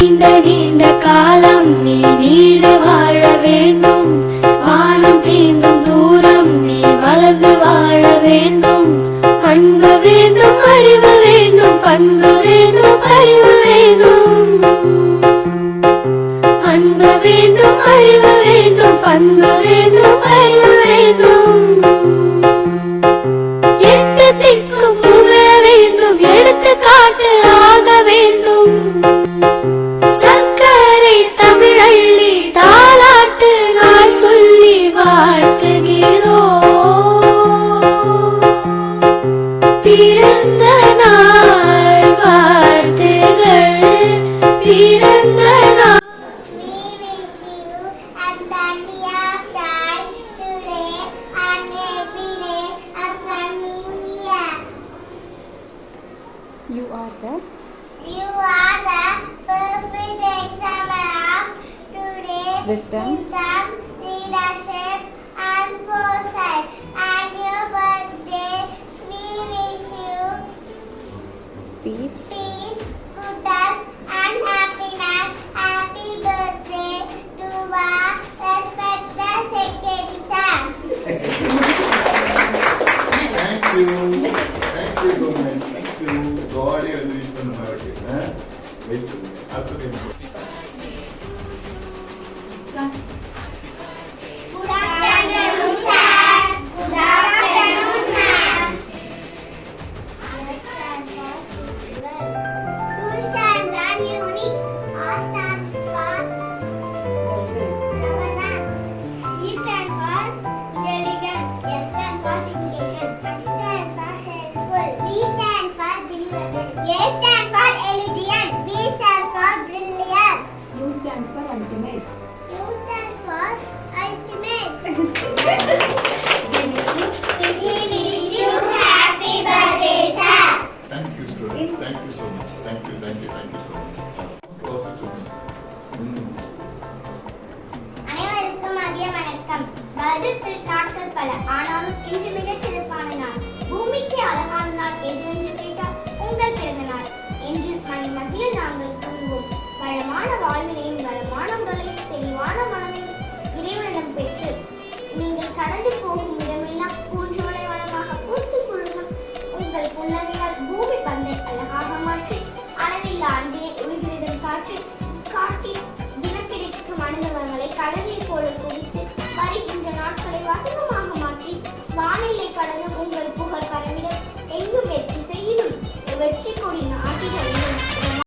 நீண்ட நீண்ட காலம் நீ நீடு வாழ வேண்டும். வானம் தீண்டும் தூரம் நீ வளர்ந்து வாழ வேண்டும். அன்பு வேண்டும், அறிவு வேண்டும், பண்பு வேண்டும், அறிவு வேண்டும். அன்பு வேண்டும், அறிவு வேண்டும், பண்பு வேண்டும், அறிவு வேண்டும். எட்டு திக்கும் புகழ வேண்டும், எடுத்து காட்டு ஆக வேண்டும். சர்க்கரை தமிழள்ளி தாலாட்டு நாள் சொல்லி வாழ்த்துகிறோம். பிறந்த நாள் வாழ்த்துகள், பிறந்த நாள். You are the perfect example of today. wisdom, leadership, and foresight. And your birthday, we wish you peace, good health, and happiness. Happy birthday to our respected secretary sir. Thank you so much. Thank you. God is the reason for it. Wait a minute. After the Good afternoon, sir. Good afternoon, ma'am. S stands for spiritual. U stands for unique. R stands for government. E stands for elegant. S stands for education. H stands for helpful. B stands for believable. A stands for elegant. B stands for brilliant. U stands for ultimate. U stands for ultimate. We wish you happy birthday, sir. Thank you, students. Thank you so much. Thank you so much. Close students. அனைவருக்கும் மதிய வணக்கம். வருடத்தில் நாட்கள் பல, ஆனாலும் இன்று மிகச் சிறப்பான நாள். பூமிக்கு அழகான நாள் எது என்று கேட்டால் உங்கள் பிறந்த நாள். என்று மகிழ நாங்கள் கூறுவோம். வளமான வாழ்வினையும் வளமான உடலையும் தெளிவான மனதையும் இறைவனிடம் பெற்று நீங்கள் கடந்து போகும் இடமெல்லாம் பூஞ்சோலை வளமாக பூத்து குழுங்கும். உங்கள் புன்னகையால் பூமி பந்தை அழகாக மாற்றி அளவில்லா அன்பினை உயிரிடம் காட்டி தினக்கிடைக்கும் அனுபவங்களை கடலில்